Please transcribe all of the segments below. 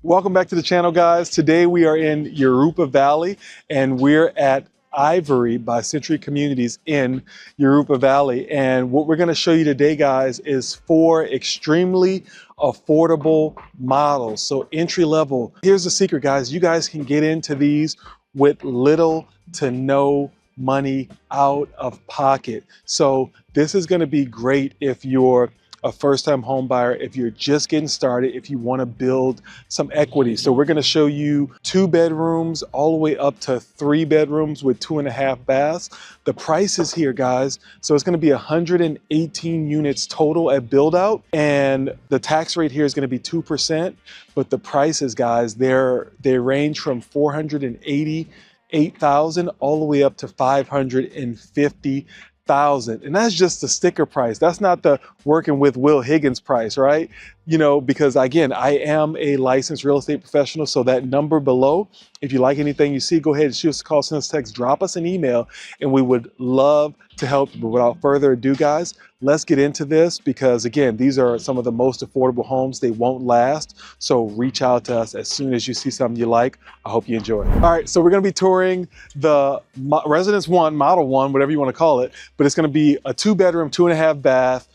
Welcome back to the channel, guys. Today we are in Jurupa Valley and we're at Ivory by Century Communities in Jurupa Valley. And what we're going to show you today, guys, is 4 extremely affordable models. So entry level. Here's the secret, guys. You guys can get into these with little to no money out of pocket. So this is going to be great if you're a first-time home buyer, if you're just getting started, if you want to build some equity. So we're going to show you 2 bedrooms all the way up to 3 bedrooms with 2.5 baths. The prices here, guys, so it's going to be 118 units total at build out, and the tax rate here is going to be 2%, but the prices, guys, they range from 488,000 all the way up to 550,000. And that's just the sticker price. That's not the working with Will Higgins price, right? You know, because again, I am a licensed real estate professional. So that number below, if you like anything you see, go ahead and shoot us a call, send us a text, drop us an email, and we would love to help you. But without further ado, guys, let's get into this because again, these are some of the most affordable homes. They won't last. So reach out to us as soon as you see something you like. I hope you enjoy. All right, so we're going to be touring the Residence 1, Model 1, whatever you want to call it, but it's going to be a 2-bedroom, 2.5 bath,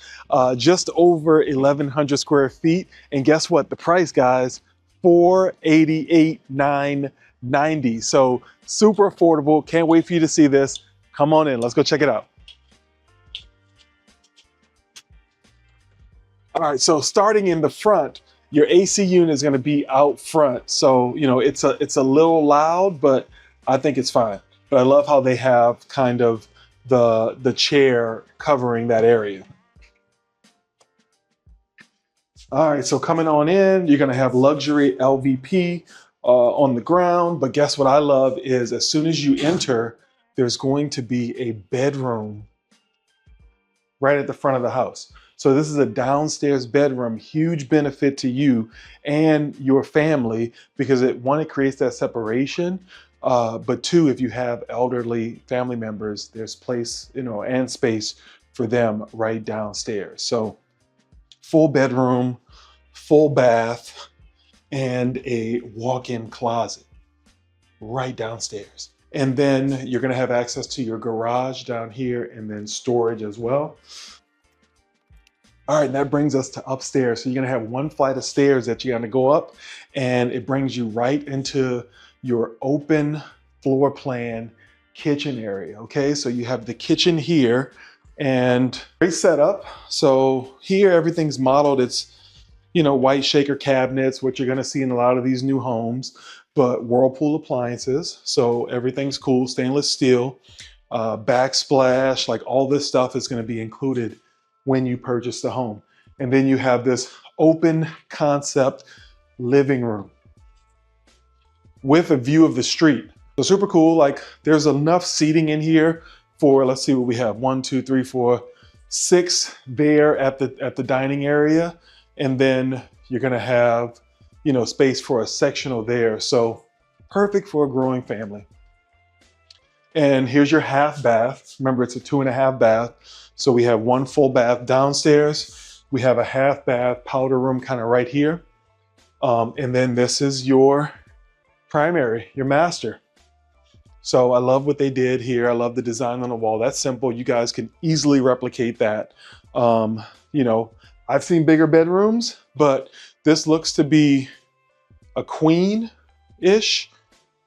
just over 1,100 square feet. And guess what? The price, guys, $488,990. So super affordable. Can't wait for you to see this. Come on in. Let's go check it out. All right, so starting in the front, your AC unit is going to be out front. So, you know, it's a little loud, but I think it's fine. But I love how they have kind of the chair covering that area. All right, so coming on in, you're going to have luxury LVP on the ground. But guess what I love is as soon as you enter, there's going to be a bedroom right at the front of the house. So this is a downstairs bedroom, huge benefit to you and your family because it creates that separation. But 2, if you have elderly family members, there's place, you know, and space for them right downstairs. So full bedroom, full bath, and a walk-in closet right downstairs. And then you're gonna have access to your garage down here and then storage as well. All right, that brings us to upstairs. So you're gonna have 1 flight of stairs that you're gonna go up, and it brings you right into your open floor plan kitchen area, okay? So you have the kitchen here and great setup. So here everything's modeled. It's, you know, white shaker cabinets, which you're gonna see in a lot of these new homes, but Whirlpool appliances. So everything's cool, stainless steel, backsplash, like all this stuff is gonna be included when you purchase the home. And then you have this open concept living room with a view of the street. So super cool. Like there's enough seating in here for, let's see what we have. 1, 2, 3, 4, 6 there at the dining area. And then you're gonna have, you know, space for a sectional there. So perfect for a growing family. And here's your half bath. Remember, it's a 2.5 bath. So we have 1 full bath downstairs. We have a half bath powder room kind of right here. And then this is your primary, your master. So I love what they did here. I love the design on the wall. That's simple. You guys can easily replicate that. You know, I've seen bigger bedrooms, but this looks to be a queen-ish.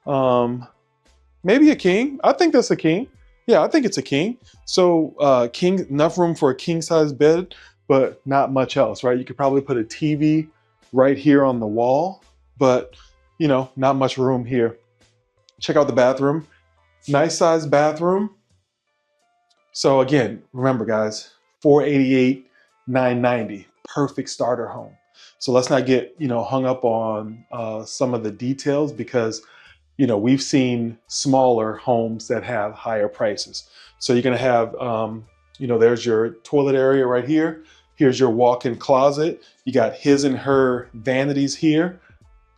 Maybe a king. I think that's a king. Yeah, I think it's a king. So enough room for a king-size bed, but not much else, right? You could probably put a TV right here on the wall, but you know, not much room here. Check out the bathroom. Nice size bathroom. So again, remember guys, $488,990, perfect starter home. So let's not get, you know, hung up on some of the details because, you know, we've seen smaller homes that have higher prices. So you're gonna have, you know, there's your toilet area right here. Here's your walk-in closet. You got his and her vanities here.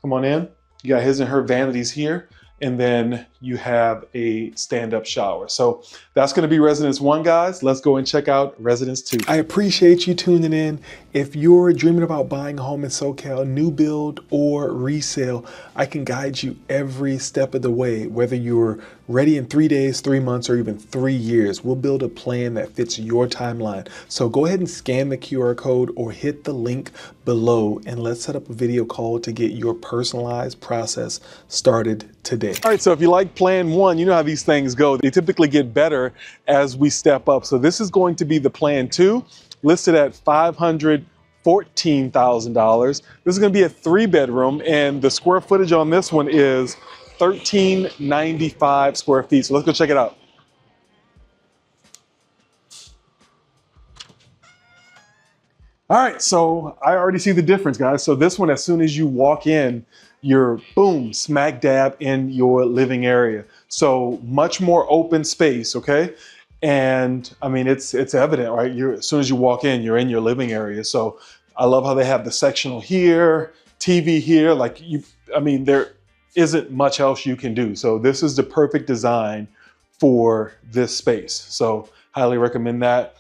Come on in. You got his and her vanities here. and then you have a stand-up shower. So that's gonna be Residence 1, guys. Let's go and check out Residence 2. I appreciate you tuning in. If you're dreaming about buying a home in SoCal, new build or resale, I can guide you every step of the way, whether you're ready in 3 days, 3 months, or even 3 years. We'll build a plan that fits your timeline. So go ahead and scan the QR code or hit the link below, and let's set up a video call to get your personalized process started today. All right, so if you like plan 1, you know how these things go. They typically get better as we step up. So this is going to be the plan 2, listed at $514,000. This is going to be a 3-bedroom, and the square footage on this one is 1,395 square feet. So let's go check it out. All right, so I already see the difference, guys. So this one, as soon as you walk in, you're boom, smack dab in your living area. So much more open space, okay? And I mean, it's evident, right? As soon as you walk in, you're in your living area. So I love how they have the sectional here, TV here. Like I mean, there isn't much else you can do. So this is the perfect design for this space. So highly recommend that.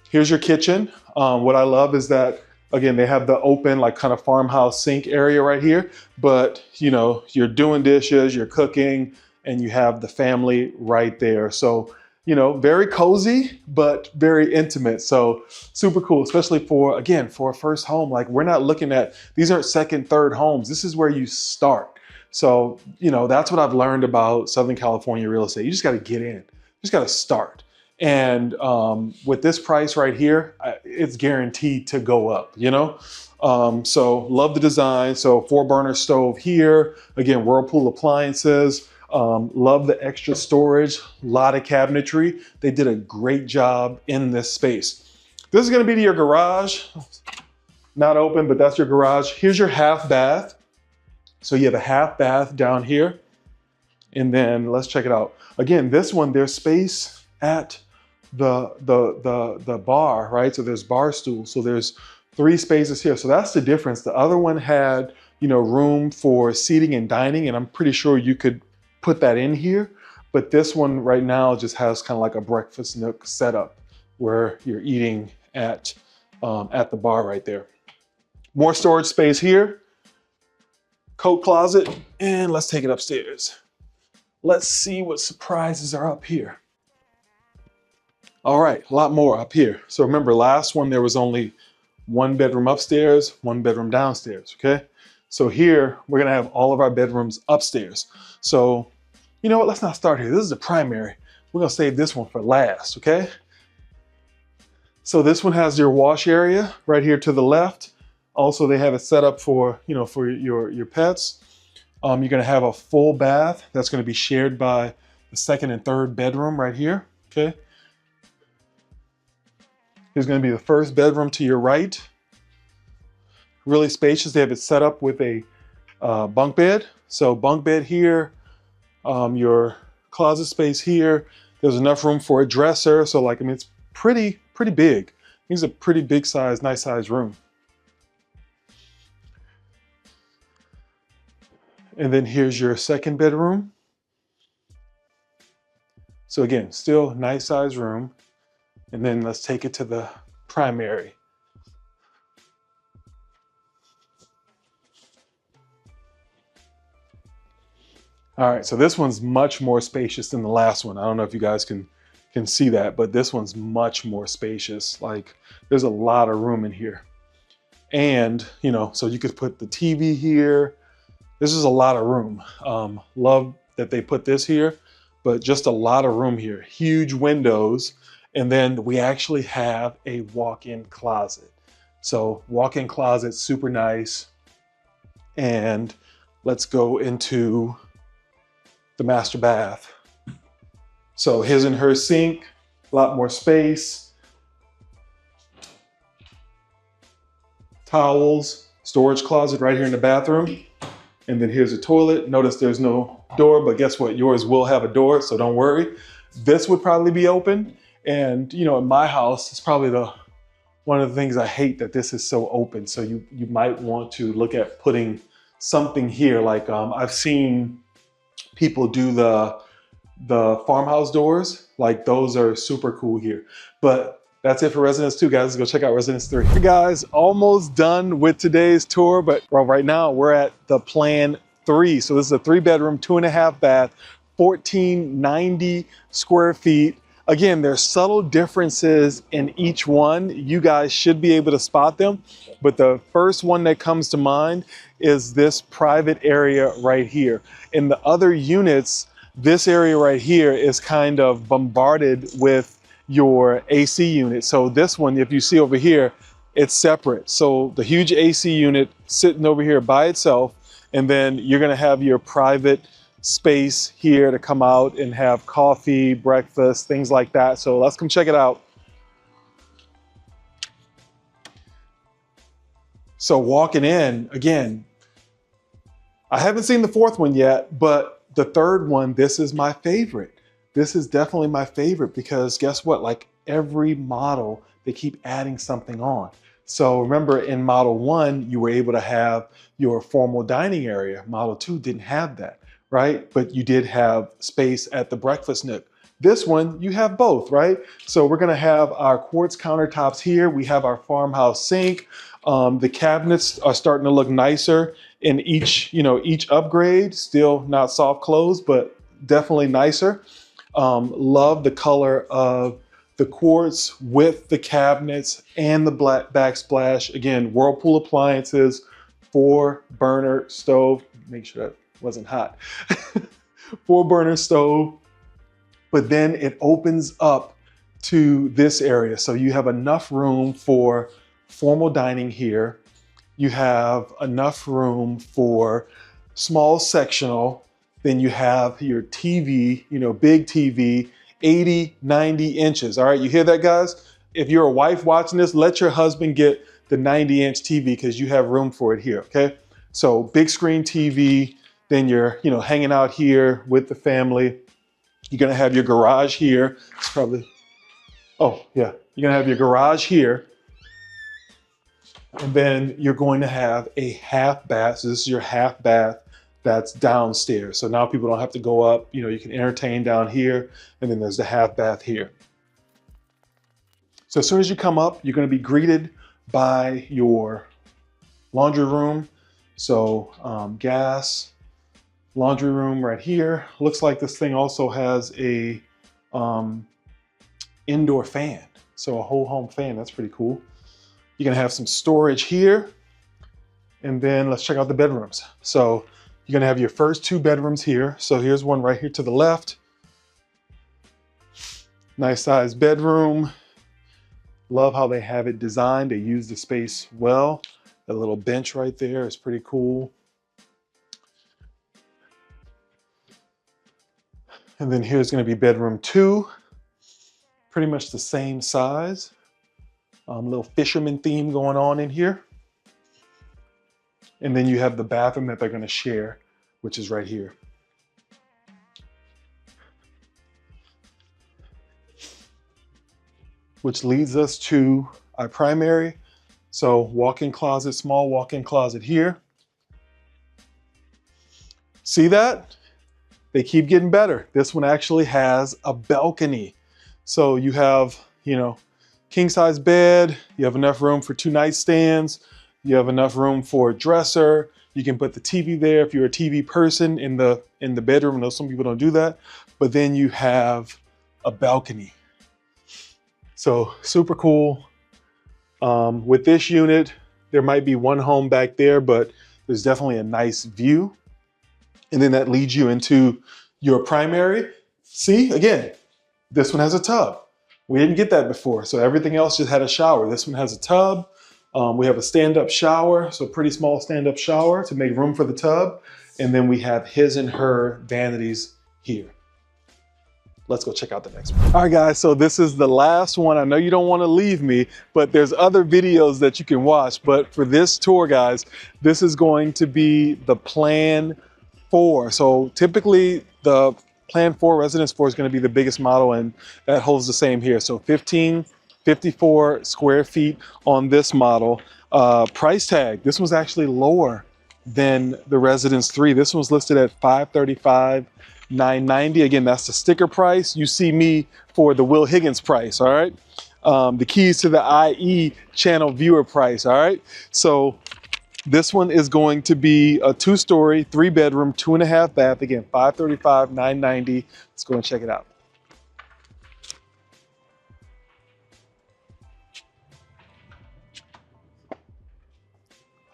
Here's your kitchen. What I love is that, again, they have the open, like kind of farmhouse sink area right here, but you know, you're doing dishes, you're cooking, and you have the family right there. So, you know, very cozy, but very intimate. So super cool, especially for, again, for a first home. Like, we're not looking at, these aren't second, third homes. This is where you start. So, you know, that's what I've learned about Southern California real estate. You just got to get in, you just got to start. And with this price right here, it's guaranteed to go up, you know? So love the design. So 4-burner stove here, again, Whirlpool appliances. Love the extra storage, a lot of cabinetry. They did a great job in this space. This is gonna be your garage. Not open, but that's your garage. Here's your half bath. So you have a half bath down here. And then let's check it out. Again, this one, there's space at the bar, right? So there's bar stools. So there's 3 spaces here. So that's the difference. The other one had, you know, room for seating and dining, and I'm pretty sure you could put that in here. But this one right now just has kind of like a breakfast nook setup where you're eating at the bar right there. More storage space here, coat closet, and let's take it upstairs. Let's see what surprises are up here. All right, a lot more up here. So remember, last one, there was only 1 bedroom upstairs, 1 bedroom downstairs, okay? So here, we're gonna have all of our bedrooms upstairs. So, you know what, let's not start here. This is the primary. We're gonna save this one for last, okay? So this one has your wash area right here to the left. Also, they have it set up for, you know, for your pets. You're gonna have a full bath that's gonna be shared by the 2nd and 3rd bedroom right here, okay? Here's gonna be the 1st bedroom to your right. Really spacious. They have it set up with a bunk bed. So bunk bed here, your closet space here. There's enough room for a dresser. So like, I mean, it's pretty big. It's a pretty big size, nice size room. And then here's your 2nd bedroom. So again, still nice size room. And then let's take it to the primary. All right, so this one's much more spacious than the last one. I don't know if you guys can see that, but this one's much more spacious. Like, there's a lot of room in here. And, you know, so you could put the TV here. This is a lot of room. Love that they put this here, but just a lot of room here. Huge windows. And then we actually have a walk-in closet. So walk-in closet, super nice. And let's go into the master bath. So his and her sink, a lot more space. Towels, storage closet right here in the bathroom. And then here's a toilet. Notice there's no door, but guess what? Yours will have a door, so don't worry. This would probably be open. And, you know, in my house, it's probably one of the things I hate, that this is so open. So you might want to look at putting something here. Like I've seen people do the farmhouse doors. Like those are super cool here. But that's it for Residence 2, guys. Let's go check out Residence 3. Hey guys, almost done with today's tour, but right now we're at the Plan 3. So this is a 3-bedroom, 2.5 bath, 1490 square feet. Again, there's subtle differences in each one. You guys should be able to spot them. But the first one that comes to mind is this private area right here. In the other units, this area right here is kind of bombarded with your AC unit. So this one, if you see over here, it's separate. So the huge AC unit sitting over here by itself, and then you're gonna have your private space here to come out and have coffee, breakfast, things like that. So let's come check it out. So walking in, again, I haven't seen the fourth one yet, but the third one, this is my favorite. This is definitely my favorite because guess what? Like every model, they keep adding something on. So remember in Model 1, you were able to have your formal dining area. Model 2 didn't have that, right? But you did have space at the breakfast nook. This one, you have both, right? So we're gonna have our quartz countertops here. We have our farmhouse sink. The cabinets are starting to look nicer in each upgrade. Still not soft close, but definitely nicer. Love the color of the quartz with the cabinets and the black backsplash. Again, Whirlpool appliances, 4-burner stove. Make sure that wasn't hot. 4-burner stove. But then it opens up to this area. So you have enough room for formal dining here. You have enough room for small sectional. Then you have your TV, big TV, 80, 90 inches. All right, you hear that, guys? If you're a wife watching this, let your husband get the 90-inch TV because you have room for it here, okay? So big screen TV, then you're, hanging out here with the family. You're gonna have your garage here. It's probably, oh yeah, you're gonna have your garage here. And then you're going to have a half bath. So this is your half bath that's downstairs. So now people don't have to go up, you can entertain down here, and then there's the half bath here. So as soon as you come up, you're gonna be greeted by your laundry room. So gas, laundry room right here. Looks like this thing also has a indoor fan. So a whole home fan, that's pretty cool. You're gonna have some storage here. And then let's check out the bedrooms. So you're gonna have your first 2 bedrooms here. So here's one right here to the left. Nice sized bedroom. Love how they have it designed. They use the space well. That little bench right there is pretty cool. And then here's gonna be bedroom 2. Pretty much the same size. Little fisherman theme going on in here. And then you have the bathroom that they're gonna share, which is right here. Which leads us to our primary. So walk-in closet, small walk-in closet here. See that? They keep getting better. This one actually has a balcony. So you have, king size bed, you have enough room for 2 nightstands, you have enough room for a dresser, you can put the TV there if you're a TV person in the bedroom. I know some people don't do that, but then you have a balcony. So super cool. With this unit, there might be one home back there, but there's definitely a nice view. And then that leads you into your primary. See, again, this one has a tub. We didn't get that before, so everything else just had a shower. This one has a tub. We have a stand-up shower, so pretty small stand-up shower to make room for the tub. And then we have his and her vanities here. Let's go check out the next one. All right, guys, so this is the last one. I know you don't want to leave me, but there's other videos that you can watch. But for this tour, guys, this is going to be the Plan 4. So typically the Plan 4, Residence 4 is going to be the biggest model, and that holds the same here. So 1554 square feet on this model. Price tag, this was actually lower than the Residence 3. This one's listed at $535,990. Again, that's the sticker price. You see me for the Will Higgins price, all right? The keys to the IE channel viewer price, all right? So this one is going to be a 2-story, 3-bedroom, 2.5 bath. Again, $535,990. Let's go and check it out.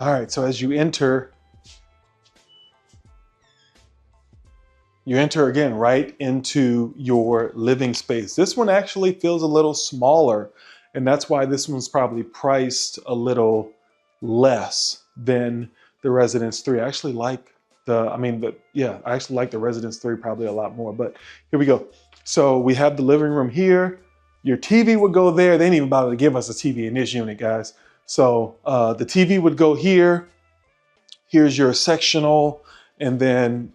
All right, so as you enter again right into your living space. This one actually feels a little smaller, and that's why this one's probably priced a little less than the Residence 3. I actually like I actually like the Residence 3 probably a lot more, but here we go. So we have the living room here. Your TV would go there. They didn't even bother to give us a TV in this unit, guys. So the TV would go here. Here's your sectional, and then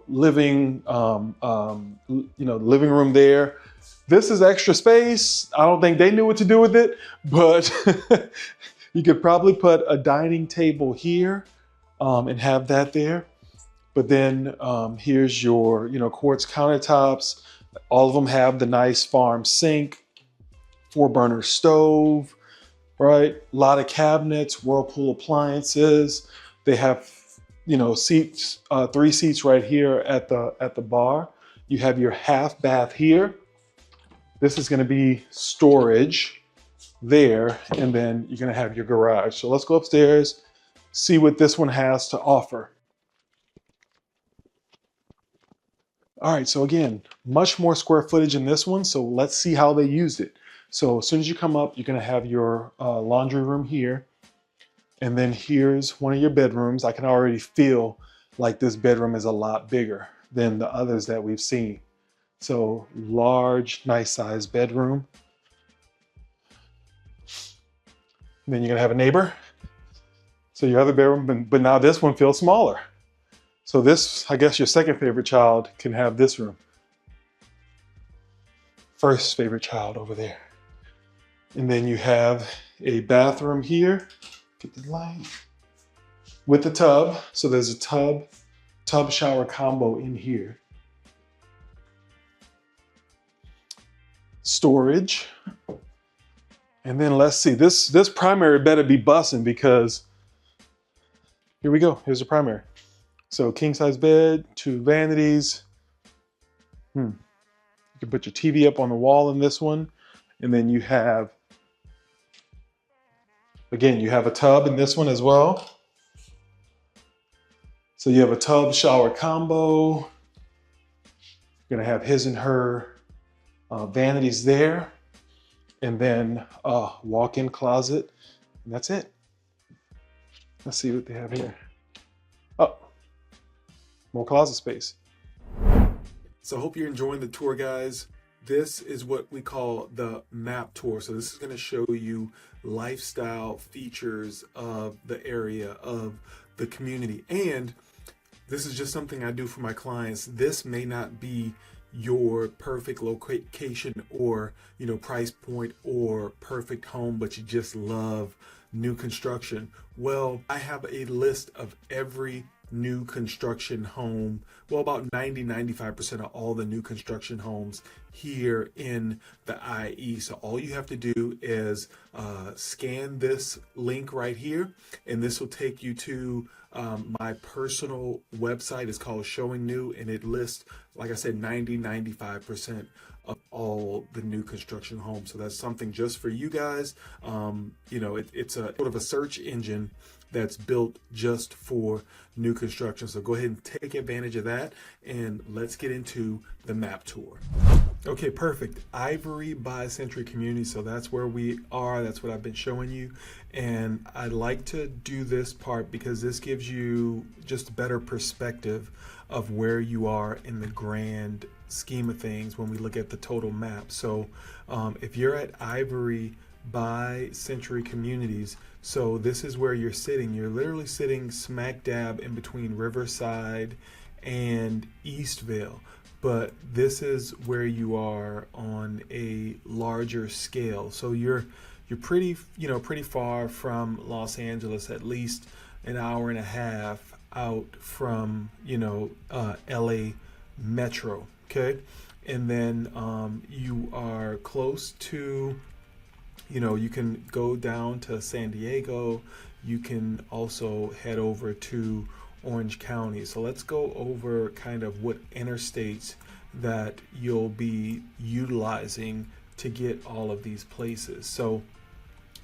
living living room there. This is extra space. I don't think they knew what to do with it, but you could probably put a dining table here and have that there. But then here's your quartz countertops. All of them have the nice farm sink, 4-burner stove, right? A lot of cabinets, Whirlpool appliances. They have seats, 3 seats right here at the bar. You have your half bath here. This is going to be storage there, and then you're going to have your garage. So let's go upstairs, see what this one has to offer. All right, so again, much more square footage in this one. So let's see how they used it. So as soon as you come up, you're going to have your laundry room here. And then here's one of your bedrooms. I can already feel like this bedroom is a lot bigger than the others that we've seen. So large, nice sized bedroom. And then you're gonna have a neighbor. So your other bedroom, but now this one feels smaller. So this, I guess your second favorite child can have this room. First favorite child over there. And then you have a bathroom here. Get the light. With the tub. So there's a tub shower combo in here. Storage. And then let's see, this primary better be busting, because here we go. Here's the primary. So king size bed, 2 vanities. You can put your TV up on the wall in this one. And then you have, again, you have a tub in this one as well. So you have a tub shower combo. You're gonna have his and her vanities there. And then a walk-in closet, and that's it. Let's see what they have here. Oh, more closet space. So I hope you're enjoying the tour, guys. This is what we call the map tour. So this is going to show you lifestyle features of the area, of the community. And this is just something I do for my clients. This may not be your perfect location or price point or perfect home, but you just love new construction. Well, I have a list of every new construction home, well, about 90-95% of all the new construction homes here in the IE. So all you have to do is scan this link right here, and this will take you to my personal website. It's called Showing New, and it lists, like I said, 90-95% of all the new construction homes. So that's something just for you guys. It's a sort of a search engine that's built just for new construction. So go ahead and take advantage of that, and let's get into the map tour. Okay, perfect. Ivory by Century Community. So that's where we are. That's what I've been showing you. And I like to do this part because this gives you just a better perspective of where you are in the grand scheme of things when we look at the total map. So if you're at Ivory by Century Communities, so this is where you're sitting. You're literally sitting smack dab in between Riverside and Eastvale. But this is where you are on a larger scale. So you're pretty far from Los Angeles, at least an hour and a half out from, LA Metro. Okay. And then you are close to, you can go down to San Diego. You can also head over to Orange County. So let's go over kind of what interstates that you'll be utilizing to get all of these places. So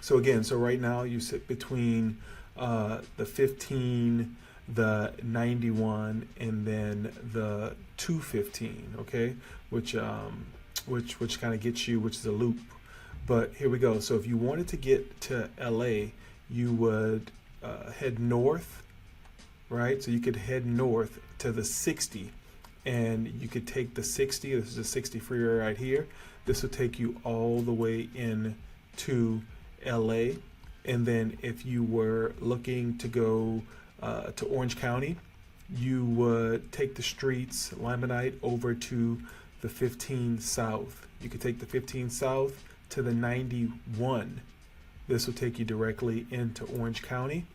again, so right now you sit between the 15, the 91, and then the 215. Okay, which kind of gets you, which is a loop. But here we go. So if you wanted to get to LA, you would head north, right? So you could head north to the 60, and you could take the 60. This is the 60 freeway right here. This will take you all the way in to LA. And then if you were looking to go to Orange County, you would take the streets, Limonite, over to the 15 South. You could take the 15 South to the 91. This will take you directly into Orange County.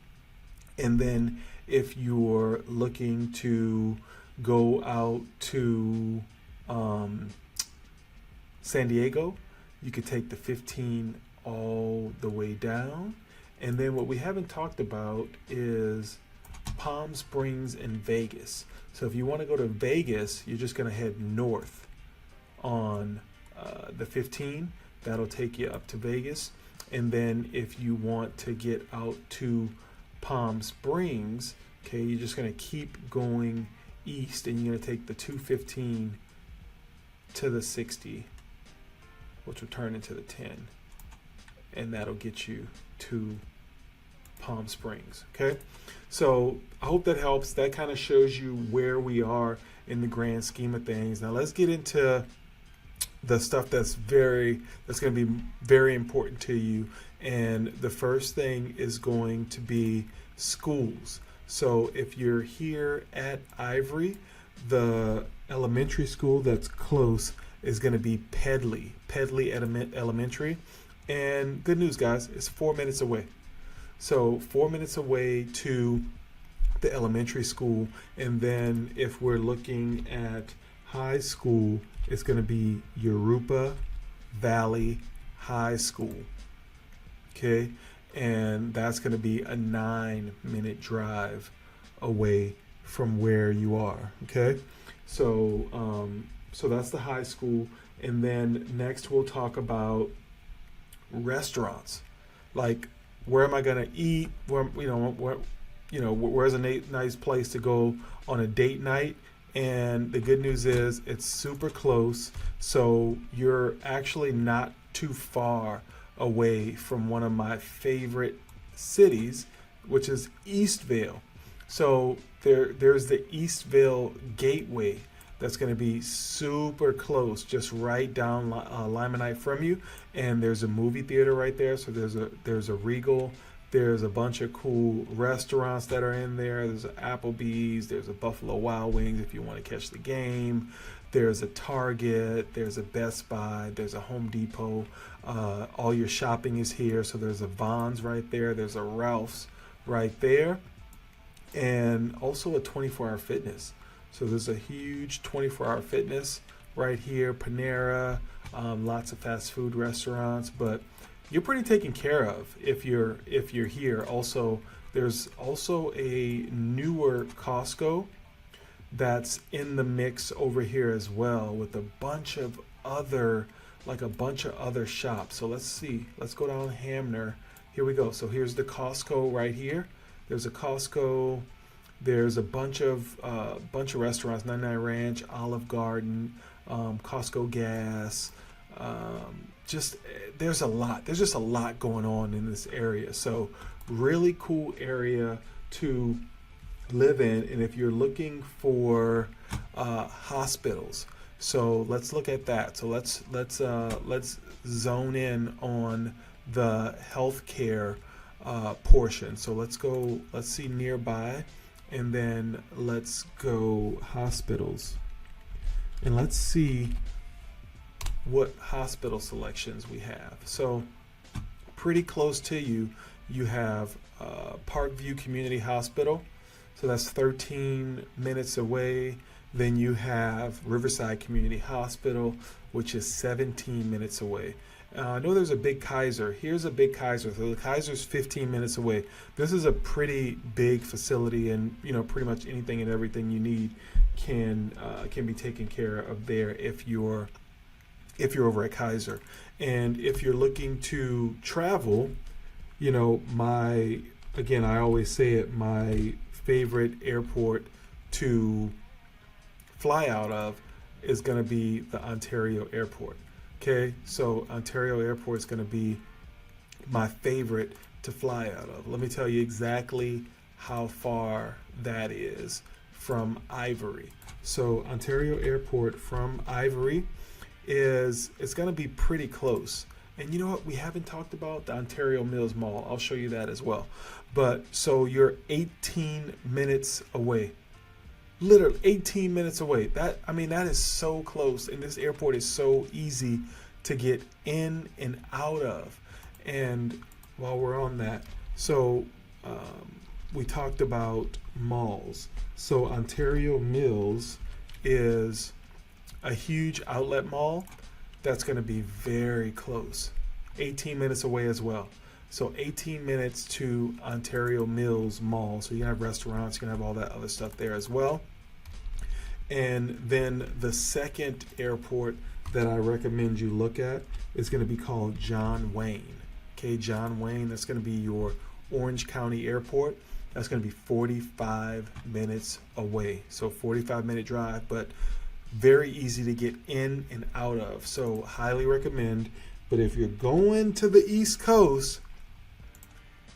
And then if you're looking to go out to San Diego, you could take the 15 all the way down. And then what we haven't talked about is Palm Springs and Vegas. So if you want to go to Vegas, you're just going to head north on the 15. That'll take you up to Vegas. And then if you want to get out to Palm Springs, okay, you're just going to keep going east, and you're going to take the 215 to the 60, which will turn into the 10. And that'll get you to Palm Springs. Okay, so I hope that helps. That kind of shows you where we are in the grand scheme of things. Now let's get into the stuff that's going to be very important to you. And the first thing is going to be schools. So if you're here at Ivory, the elementary school that's close is going to be Pedley Elementary. And good news, guys, it's 4 minutes away. So 4 minutes away to the elementary school. And then if we're looking at high school, it's going to be Jurupa Valley High School. Okay, and that's going to be a 9-minute drive away from where you are. Okay, so that's the high school. And then next we'll talk about restaurants. Like, where am I going to eat? Where's a nice place to go on a date night? And the good news is it's super close. So you're actually not too far away from one of my favorite cities, which is Eastvale. So there's the Eastvale Gateway that's going to be super close, just right down Limonite from you. And there's a movie theater right there. So there's a Regal. There's a bunch of cool restaurants that are in there. There's an Applebee's. There's a Buffalo Wild Wings if you want to catch the game. There's a Target. There's a Best Buy. There's a Home Depot. All your shopping is here. So there's a Vons right there. There's a Ralph's right there. And also a 24-hour fitness. So there's a huge 24-hour fitness right here. Panera, lots of fast food restaurants. But you're pretty taken care of if you're here. Also, there's also a newer Costco that's in the mix over here as well, with a bunch of other shops. So let's see. Let's go down Hamner. Here we go. So here's the Costco right here. There's a Costco. There's a bunch of restaurants: 99 Ranch, Olive Garden, Costco Gas. There's just a lot going on in this area. So really cool area to live in. And if you're looking for hospitals, so let's look at that. So let's zone in on the healthcare portion. So let's see nearby, and then let's go hospitals, and let's see what hospital selections we have. So pretty close to you have Parkview Community Hospital. So that's 13 minutes away. Then you have Riverside Community Hospital, which is 17 minutes away. I know there's a Big Kaiser. Here's a Big Kaiser. So the Kaiser's 15 minutes away. This is a pretty big facility, and pretty much anything and everything you need can be taken care of there if you're over at Kaiser. And if you're looking to travel, I always say it, my favorite airport to fly out of is going to be the Ontario airport. Okay, so Ontario airport is going to be my favorite to fly out of. Let me tell you exactly how far that is from Ivory. So Ontario airport from Ivory it's going to be pretty close. And you know what? We haven't talked about the Ontario Mills Mall. I'll show you that as well. But so you're 18 minutes away. Literally 18 minutes away. That is so close. And this airport is so easy to get in and out of. And while we're on that, so we talked about malls. So Ontario Mills is a huge outlet mall that's going to be very close. 18 minutes away as well. So 18 minutes to Ontario Mills Mall. So you can have restaurants, you can have all that other stuff there as well. And then the second airport that I recommend you look at is going to be called John Wayne. Okay, John Wayne, that's going to be your Orange County Airport. That's going to be 45 minutes away. So 45-minute drive, but very easy to get in and out of. So highly recommend. But if you're going to the East Coast,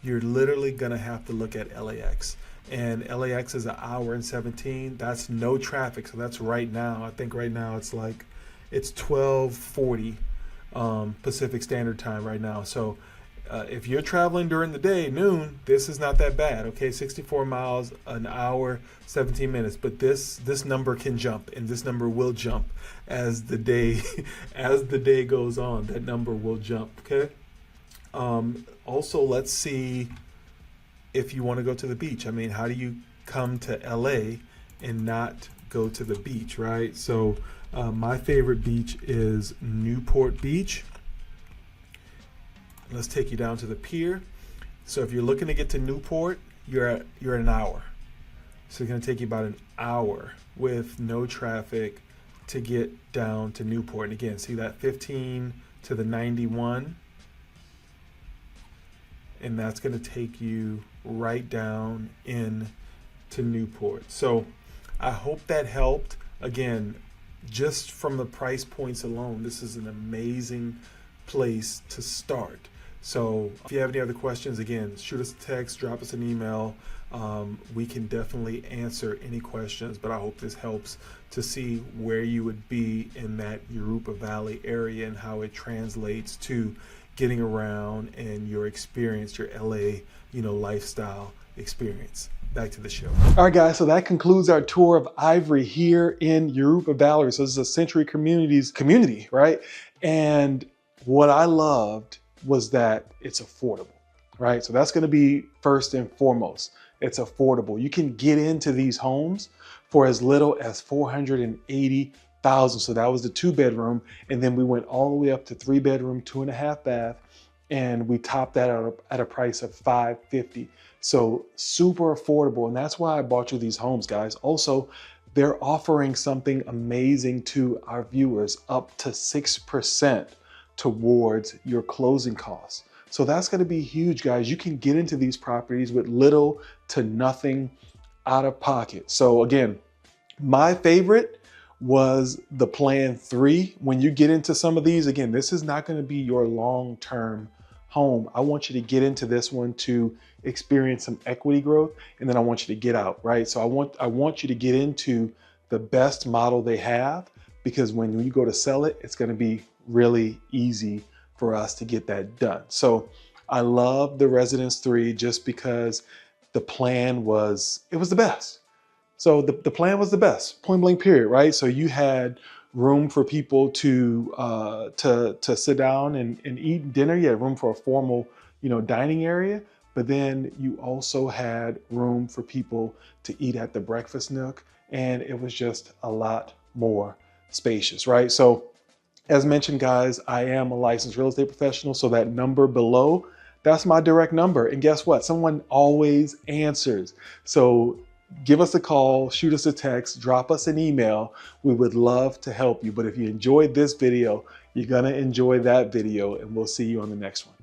you're literally going to have to look at LAX. And LAX is 1 hour and 17. That's no traffic. So that's right now. I think right now it's 12:40 Pacific Standard Time right now. So if you're traveling during the day, noon, this is not that bad. Okay, 64 miles, 1 hour, 17 minutes. But this number can jump, and this number will jump as the day goes on. That number will jump. Okay. Also, let's see if you want to go to the beach. How do you come to LA and not go to the beach, right? So my favorite beach is Newport Beach. Let's take you down to the pier. So if you're looking to get to Newport, you're an hour. So it's going to take you about an hour with no traffic to get down to Newport. And again, see that 15 to the 91? And that's going to take you right down in to Newport. So I hope that helped. Again, just from the price points alone, this is an amazing place to start. So if you have any other questions, again, shoot us a text, drop us an email. We can definitely answer any questions, but I hope this helps to see where you would be in that Jurupa Valley area and how it translates to getting around and your experience, your LA, lifestyle experience. Back to the show. All right, guys, so that concludes our tour of Ivory here in Jurupa Valley. So this is a Century community, right? And what I loved was that it's affordable, right? So that's going to be first and foremost. It's affordable. You can get into these homes for as little as $480,000. So that was the 2-bedroom, and then we went all the way up to 3-bedroom, 2.5 bath, and we topped that out at a price of $550,000. So super affordable, and that's why I bought you these homes, guys. Also, they're offering something amazing to our viewers, up to 6% towards your closing costs. So that's going to be huge, guys. You can get into these properties with little to nothing out of pocket. So again, my favorite was the plan 3. When you get into some of these, again, this is not going to be your long-term home. I want you to get into this one to experience some equity growth, and then I want you to get out, right? So I want you to get into the best model they have, because when you go to sell it, it's going to be really easy for us to get that done. So I love the Residence 3 just because the plan was the best. So the plan was the best, point blank period, right? So you had room for people to sit down and eat dinner. You had room for a formal, dining area, but then you also had room for people to eat at the breakfast nook, and it was just a lot more spacious, right? So as mentioned, guys, I am a licensed real estate professional, so that number below, that's my direct number. And guess what? Someone always answers. So give us a call, shoot us a text, drop us an email. We would love to help you. But if you enjoyed this video, you're gonna enjoy that video, and we'll see you on the next one.